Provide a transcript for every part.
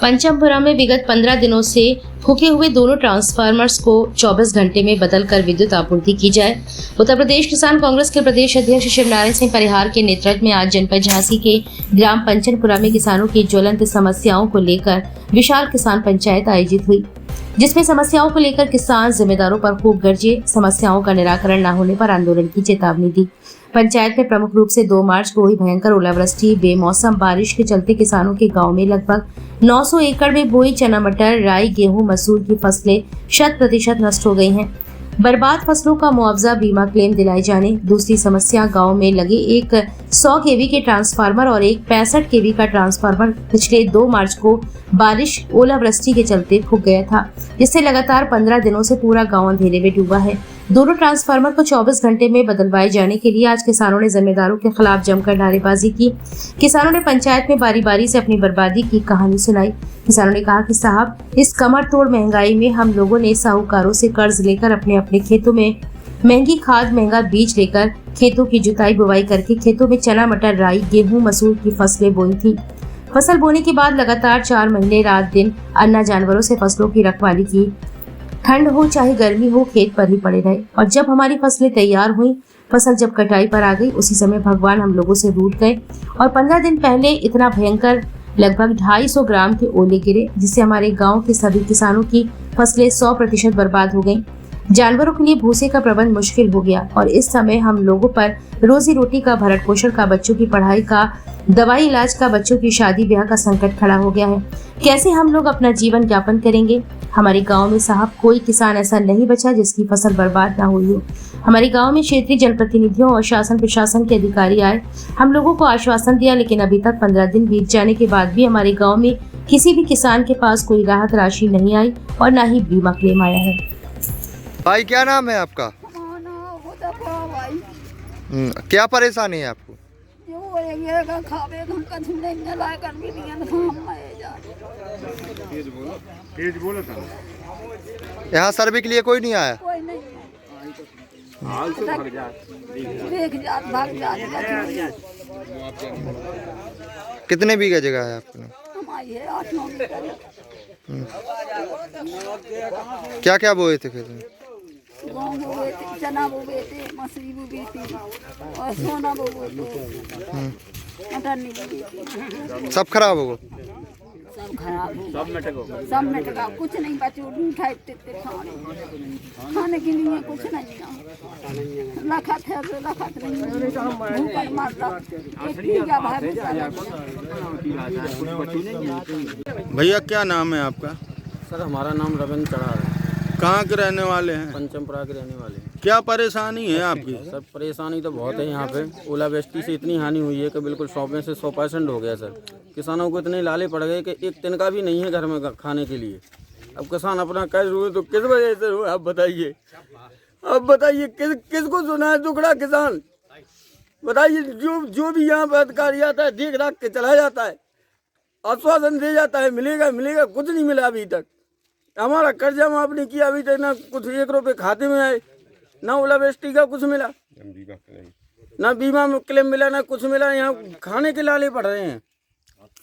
पंचमपुरा में विगत 15 दिनों से फूके हुए दोनों ट्रांसफार्मर्स को 24 घंटे में बदलकर विद्युत आपूर्ति की जाए। उत्तर प्रदेश किसान कांग्रेस के प्रदेश अध्यक्ष शिवनारायण सिंह परिहार के नेतृत्व में आज जनपद झांसी के ग्राम पंचमपुरा में किसानों की ज्वलंत समस्याओं को लेकर विशाल किसान पंचायत आयोजित हुई, जिसमें समस्याओं को लेकर किसान जिम्मेदारों पर खूब गरजे। समस्याओं का निराकरण न होने पर आंदोलन की चेतावनी दी। पंचायत में प्रमुख रूप से 2 मार्च को हुई भयंकर ओलावृष्टि, बेमौसम बारिश के चलते किसानों के गांव में लगभग 900 एकड़ में बोई चना, मटर, राई, गेहूं, मसूर की फसलें 100% नष्ट हो गई हैं। बर्बाद फसलों का मुआवजा, बीमा क्लेम दिलाए जाने। दूसरी समस्या, गांव में लगे एक 100 केवी के ट्रांसफार्मर और एक 65 केवी का ट्रांसफार्मर पिछले 2 मार्च को बारिश ओलावृष्टि के चलते फूक गया था, जिससे लगातार 15 दिनों से पूरा गांव अंधेरे में डूबा है। दोनों ट्रांसफार्मर को 24 घंटे में बदलवाए जाने के लिए आज किसानों ने जिम्मेदारों के खिलाफ जमकर नारेबाजी की। किसानों ने पंचायत में बारी बारी से अपनी बर्बादी की कहानी सुनाई। किसानों ने कहा कि साहब, इस कमर तोड़ महंगाई में हम लोगों ने साहूकारों से कर्ज लेकर अपने खेतों में महंगी खाद, महंगा बीज लेकर खेतों की जुताई बुवाई करके खेतों में चना, मटर, राई, गेहूं, मसूर की फसलें बोई थी। फसल बोने के बाद लगातार 4 महीने रात दिन अन्ना जानवरों से फसलों की रखवाली की। ठंड हो चाहे गर्मी हो, खेत पर ही पड़े रहे। और जब हमारी फसलें तैयार हुई, फसल जब कटाई पर आ गई, उसी समय भगवान हम लोगों से रूठ गए। और 15 दिन पहले इतना भयंकर लगभग 250 ग्राम के ओले गिरे, जिससे हमारे गांव के सभी किसानों की फसलें 100% बर्बाद हो गईं। जानवरों के लिए भूसे का प्रबंध मुश्किल हो गया और इस समय हम लोगों पर रोजी रोटी का, भरण पोषण का, बच्चों की पढ़ाई का, दवाई इलाज का, बच्चों की शादी ब्याह का संकट खड़ा हो गया है। कैसे हम लोग अपना जीवन यापन करेंगे? हमारे गांव में साहब कोई किसान ऐसा नहीं बचा जिसकी फसल बर्बाद ना हुई हो। हमारे गांव में क्षेत्रीय जनप्रतिनिधियों और शासन प्रशासन के अधिकारी आए, हम लोगों को आश्वासन दिया, लेकिन अभी तक 15 दिन बीत जाने के बाद भी हमारे गाँव में किसी भी किसान के पास कोई राहत राशि नहीं आई और न ही बीमा क्लेम आया है। भाई, क्या नाम है आपका? क्या परेशानी है आपको? यहाँ सर्वे के लिए कोई नहीं आया? कितने बीघा जगह है आपने? क्या क्या बोए थे खेत में? गेहूं बोए थे, चना बोए थे, मसूरी बोई थी और सोना बोए थे, मटर नहीं बोई थी। सब खराब हो गए? सब खराब हो, सब मिटका, कुछ नहीं बचा। उठाए खाने के लिए कुछ नहीं है। लखत है तो लखत नहीं, भूख मरता। भैया, क्या नाम है आपका? सर, हमारा नाम रविंद्र चढ़ार है। कहाँ के रहने वाले हैं? पंचमपुरा के रहने वाले हैं। क्या परेशानी है आपकी? सर, परेशानी तो बहुत है। यहाँ पे ओलावृष्टि से इतनी हानि हुई है कि बिल्कुल 100 में से 100% हो गया। सर, किसानों को इतने लाले पड़ गए कि एक तिनका भी नहीं है घर में खाने के लिए। अब किसान अपना कर्ज हुए तो किस वजह से हुए? आप बताइए, किसको सुना है दुखड़ा किसान? बताइए। जो भी यहाँ पर अधिकारी आता है, देख राख के चला जाता है, आश्वासन दे जाता है मिलेगा, कुछ नहीं मिला अभी तक। हमारा कर्जा माफ नहीं किया अभी तक, ना कुछ 1 रुपये खाते में आए, ना ओलावृष्टि का कुछ मिला, ना बीमा क्लेम मिला, ना कुछ मिला। यहाँ खाने के लाले पड़ रहे हैं।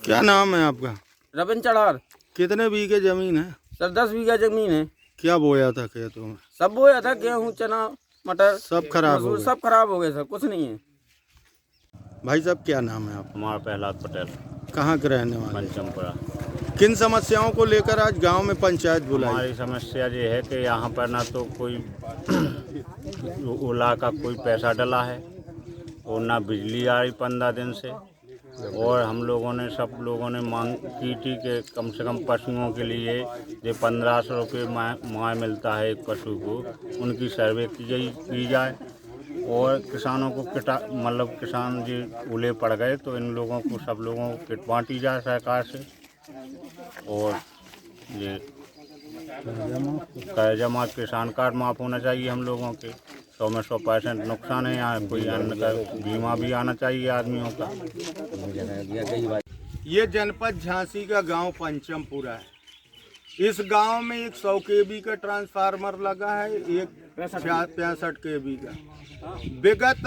क्या नाम है आपका? रविंद्र चढ़ार। कितने बीघे जमीन है? सर, 10 बीघा जमीन है। क्या बोया था खेतों में? सब बोया था, गेहूँ, चना, मटर, सब खराब हो गए? सब खराब हो गए सर, कुछ नहीं है। भाई साहब, क्या नाम है आपका? हमारा प्रहलाद पटेल, कहाँ के रहने वाले? पंचमपुरा। किन समस्याओं को लेकर आज गांव में पंचायत बुलाई? हमारी समस्या ये है कि यहाँ पर ना तो कोई ओला का कोई पैसा डला है और ना बिजली आ रही 15 दिन से। और हम लोगों ने, सब लोगों ने मांग की थी कि कम से कम पशुओं के लिए जो 1500 रुपये माह मिलता है एक पशु को, उनकी सर्वे की जाए। और किसानों को मतलब किसान जो ओले पड़ गए तो इन लोगों को, सब लोगों को किट बांटी जाए सरकार से। और ये कर्जा माफ, किसान कार्ड माफ होना चाहिए हम लोगों के। 100 में 100% नुकसान है। यहाँ कोई अन्न का बीमा भी आना चाहिए आदमियों का। ये जनपद झांसी का गांव पंचमपुरा है। इस गांव में एक 100 kV का ट्रांसफार्मर लगा है, एक 65 kV का। विगत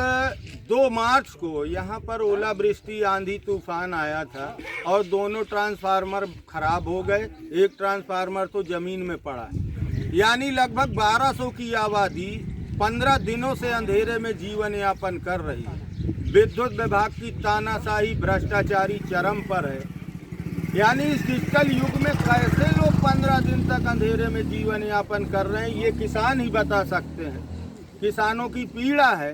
2 मार्च को यहाँ पर ओलावृष्टि आंधी तूफान आया था और दोनों ट्रांसफार्मर खराब हो गए। एक ट्रांसफार्मर तो जमीन में पड़ा है। यानी लगभग 1200 की आबादी 15 दिनों से अंधेरे में जीवन यापन कर रही है। विद्युत विभाग की तानाशाही भ्रष्टाचारी चरम पर है। यानी इस डिजिटल युग में कैसे लोग 15 दिन तक अंधेरे में जीवन यापन कर रहे हैं, ये किसान ही बता सकते हैं। किसानों की पीड़ा है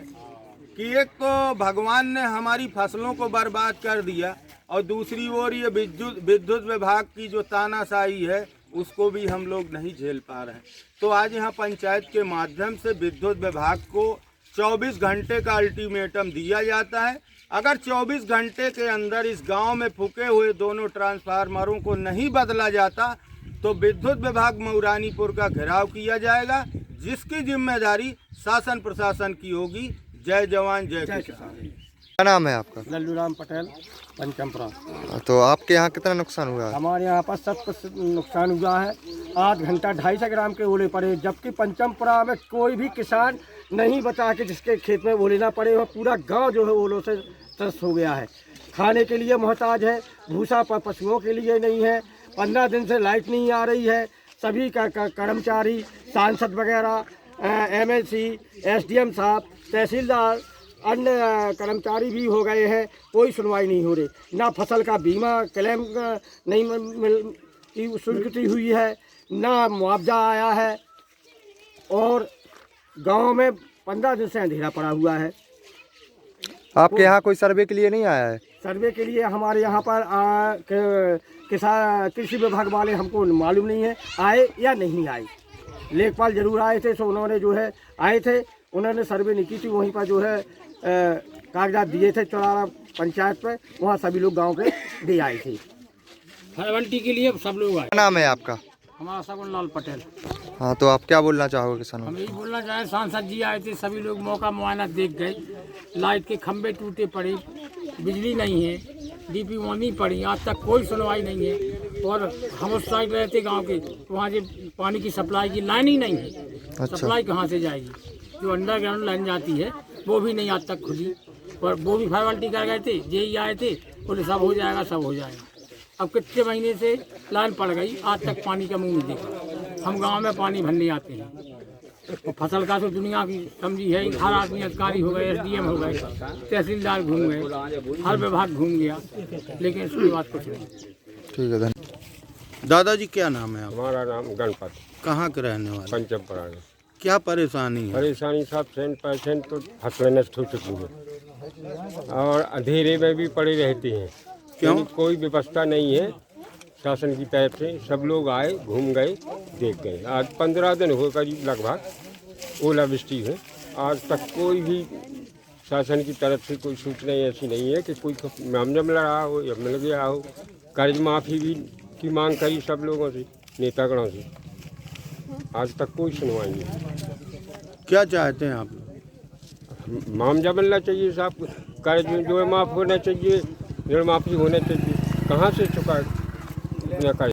कि एक तो भगवान ने हमारी फसलों को बर्बाद कर दिया और दूसरी ओर ये विद्युत विभाग की जो तानाशाही है उसको भी हम लोग नहीं झेल पा रहे हैं। तो आज यहाँ पंचायत के माध्यम से विद्युत विभाग को 24 घंटे का अल्टीमेटम दिया जाता है। अगर 24 घंटे के अंदर इस गांव में फूके हुए दोनों ट्रांसफार्मरों को नहीं बदला जाता तो विद्युत विभाग मऊरानीपुर का घेराव किया जाएगा, जिसकी जिम्मेदारी शासन प्रशासन की होगी। जय जवान जय किसान। क्या नाम है आपका? लल्लूराम पटेल, पंचमपुरा। तो आपके यहाँ कितना नुकसान हुआ है? हमारे यहाँ पर 7% नुकसान हुआ है। 8 घंटा 250 ग्राम के ओले पड़े, जबकि पंचमपुरा में कोई भी किसान नहीं बचा के जिसके खेत में ओले ना पड़े हो। पूरा गांव जो है ओलों से त्रस्त हो गया है। खाने के लिए मोहताज है, भूसा पर पशुओं के लिए नहीं है। 15 दिन से लाइट नहीं आ रही है। सभी का कर्मचारी, सांसद वगैरह, MLC, SDM साहब, तहसीलदार, अन्य कर्मचारी भी हो गए हैं, कोई सुनवाई नहीं हो रही। ना फसल का बीमा क्लेम नहीं की स्वीकृति हुई है, ना मुआवजा आया है और गांव में 15 दिन से अंधेरा पड़ा हुआ है। आपके यहाँ कोई सर्वे के लिए नहीं आया है? सर्वे के लिए हमारे यहाँ पर कृषि विभाग वाले हमको मालूम नहीं है आए या नहीं आए। लेखपाल जरूर आए थे, तो उन्होंने जो है आए थे, उन्होंने सर्वे नहीं की थी। वहीं पर जो है कागजात दिए थे चौराहा पंचायत पे, वहाँ सभी लोग गांव के दे आए थे। फलवंटी के लिए सब लोग आए। क्या नाम है आपका? हमारा सगुन लाल पटेल। हाँ, तो आप क्या बोलना चाहोगे किसानों? हम यही बोलना चाहें, सांसद जी आए थे, सभी लोग मौका मुआयना देख गए। लाइट के खंभे टूटे पड़े, बिजली नहीं है, DP नहीं पड़ी, आज तक कोई सुनवाई नहीं है। और हम उस साइड रहते गांव के, वहाँ जो पानी की सप्लाई की लाइन ही नहीं है। अच्छा। सप्लाई कहाँ से जाएगी? जो अंडरग्राउंड लाइन जाती है वो भी नहीं आज तक खुली। और वो भी फाइवल्टी कर गए थे, JE आए थे, बोले सब हो जाएगा, सब हो जाएगा। अब कितने महीने से लाइन पड़ गई, आज तक पानी का मुँह नहीं देखा। हम गांव में पानी भरने आते हैं। और फसल का तो दुनिया की समझी है, हर आदमी अधिकारी हो गए, SDM हो गए, तहसीलदार घूम गए, हर विभाग घूम गया, लेकिन इसके बाद कुछ नहीं। ठीक है, धन्यवाद। दादाजी क्या नाम है आप? हमारा नाम गणपति, कहाँ के रहने वाले? पंचमपुरा में। क्या परेशानी है? परेशानी साहब 100% तो फसलें नष्ट हो चुकी हैं और अंधेरे में भी पड़ी रहती हैं। क्यों? कोई व्यवस्था नहीं है शासन की तरफ से। सब लोग आए, घूम गए, देख गए। आज 15 दिन हो करीब लगभग ओलावृष्टि है, आज तक कोई भी शासन की तरफ से कोई सूचना ऐसी नहीं है कि कोई मामला लड़ा हो या मिल गया हो। कर्ज माफ़ी भी की मांग करी सब लोगों से, नेतागणों से, आज तक कोई सुनवाई नहीं। क्या चाहते हैं आप? मामला मिलना चाहिए साहब, कर्ज जो है माफ़ होना चाहिए, ऋण माफ़ी होना चाहिए। कहाँ से चुका इतना कर्ज?